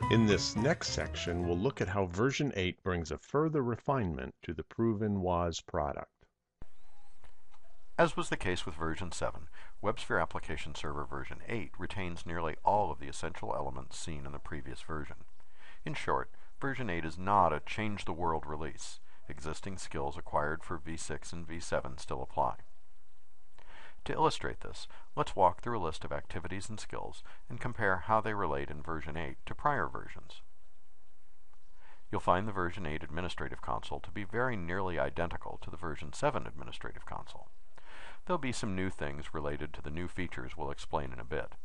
In this next section, we'll look at how version 8 brings a further refinement to the proven WAS product. As was the case with version 7, WebSphere Application Server version 8 retains nearly all of the essential elements seen in the previous version. In short, version 8 is not a change-the-world release. Existing skills acquired for v6 and v7 still apply. To illustrate this, let's walk through a list of activities and skills and compare how they relate in version 8 to prior versions. You'll find the version 8 Administrative Console to be very nearly identical to the version 7 Administrative Console. There'll be some new things related to the new features we'll explain in a bit,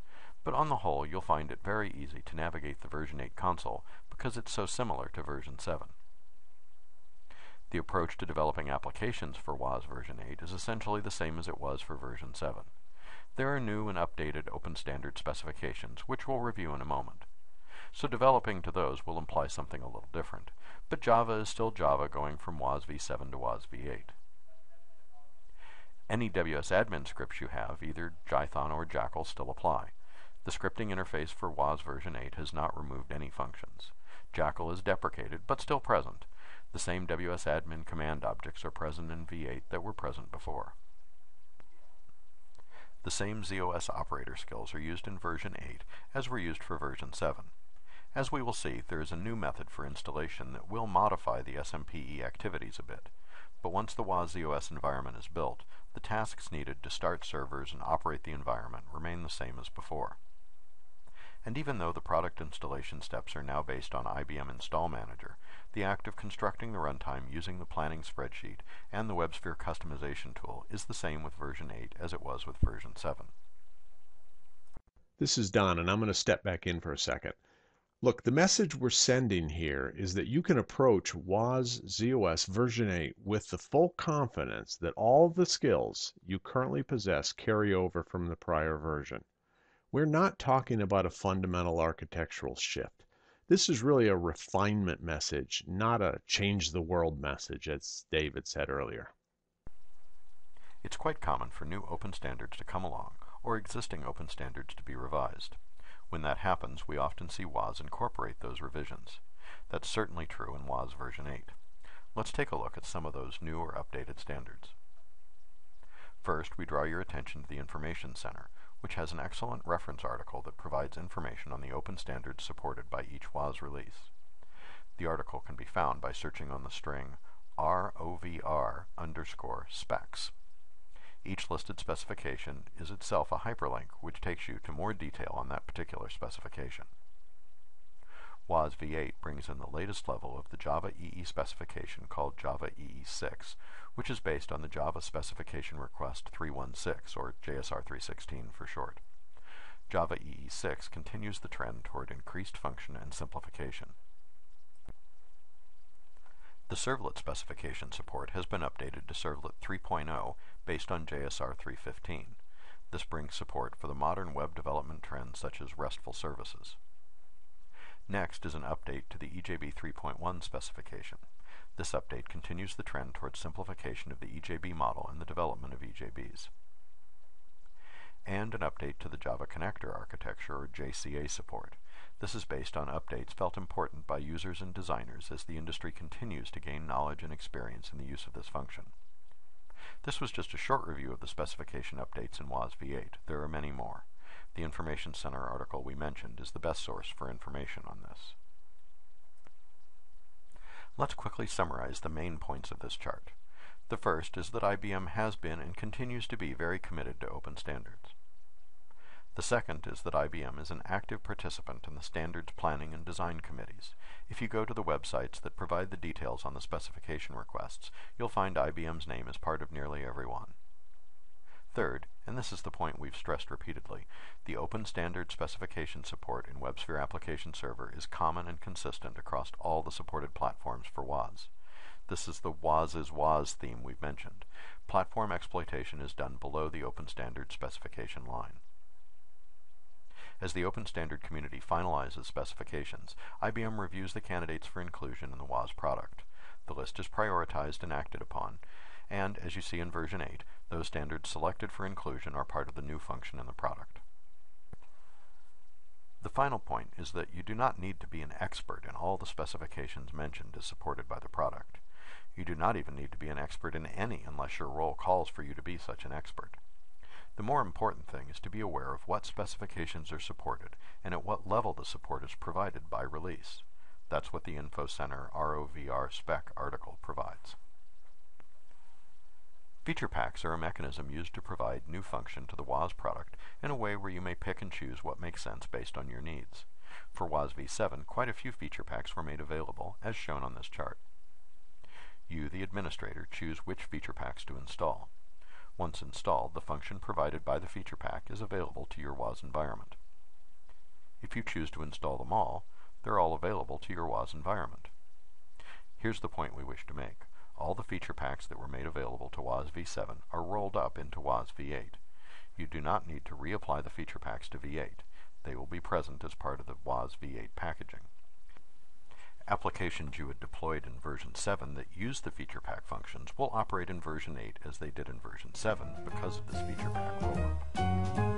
but on the whole you'll find it very easy to navigate the version 8 console because it's so similar to version 7. The approach to developing applications for WAS version 8 is essentially the same as it was for version 7. There are new and updated open standard specifications, which we'll review in a moment. So developing to those will imply something a little different, but Java is still Java going from WAS v7 to WAS v8. Any WSAdmin scripts you have, either Jython or Jackal, still apply. The scripting interface for WAS version 8 has not removed any functions. Jackal is deprecated, but still present. The same WSAdmin command objects are present in v8 that were present before. The same ZOS operator skills are used in version 8 as were used for version 7. As we will see, there is a new method for installation that will modify the SMPE activities a bit, but once the WAS ZOS environment is built, the tasks needed to start servers and operate the environment remain the same as before. And even though the product installation steps are now based on IBM Install Manager, the act of constructing the runtime using the planning spreadsheet and the WebSphere customization tool is the same with version 8 as it was with version 7. This is Don, and I'm going to step back in for a second. Look, the message we're sending here is that you can approach WAS ZOS version 8 with the full confidence that all the skills you currently possess carry over from the prior version. We're not talking about a fundamental architectural shift. This is really a refinement message, not a change the world message, as David said earlier. It's quite common for new open standards to come along, or existing open standards to be revised. When that happens, we often see WAS incorporate those revisions. That's certainly true in WAS version 8. Let's take a look at some of those new or updated standards. First, we draw your attention to the Information Center, which has an excellent reference article that provides information on the open standards supported by each WAS release. The article can be found by searching on the string ROVR_specs. Each listed specification is itself a hyperlink which takes you to more detail on that particular specification. WAS v8 brings in the latest level of the Java EE specification called Java EE6, which is based on the Java Specification Request 316, or JSR 316 for short. Java EE6 continues the trend toward increased function and simplification. The servlet specification support has been updated to Servlet 3.0 based on JSR 315. This brings support for the modern web development trends such as RESTful services. Next is an update to the EJB 3.1 specification. This update continues the trend towards simplification of the EJB model and the development of EJBs. And an update to the Java Connector architecture, or JCA support. This is based on updates felt important by users and designers as the industry continues to gain knowledge and experience in the use of this function. This was just a short review of the specification updates in WAS v8. There are many more. The Information Center article we mentioned is the best source for information on this. Let's quickly summarize the main points of this chart. The first is that IBM has been and continues to be very committed to open standards. The second is that IBM is an active participant in the standards planning and design committees. If you go to the websites that provide the details on the specification requests, you'll find IBM's name as part of nearly every one. Third, and this is the point we've stressed repeatedly, the open standard specification support in WebSphere Application Server is common and consistent across all the supported platforms for WAS. This is the WAS is WAS theme we've mentioned. Platform exploitation is done below the open standard specification line. As the open standard community finalizes specifications, IBM reviews the candidates for inclusion in the WAS product. The list is prioritized and acted upon, and, as you see in version 8, those standards selected for inclusion are part of the new function in the product. The final point is that you do not need to be an expert in all the specifications mentioned as supported by the product. You do not even need to be an expert in any unless your role calls for you to be such an expert. The more important thing is to be aware of what specifications are supported and at what level the support is provided by release. That's what the Info Center ROVR spec article provides. Feature packs are a mechanism used to provide new function to the WAS product in a way where you may pick and choose what makes sense based on your needs. For WASV8, quite a few feature packs were made available, as shown on this chart. You, the administrator, choose which feature packs to install. Once installed, the function provided by the feature pack is available to your WAS environment. If you choose to install them all, they're all available to your WAS environment. Here's the point we wish to make. All the feature packs that were made available to WASV7 are rolled up into WASV8. You do not need to reapply the feature packs to V8. They will be present as part of the WASV8 packaging. Applications you had deployed in version 7 that use the feature pack functions will operate in version 8 as they did in version 7 because of this feature pack rollup.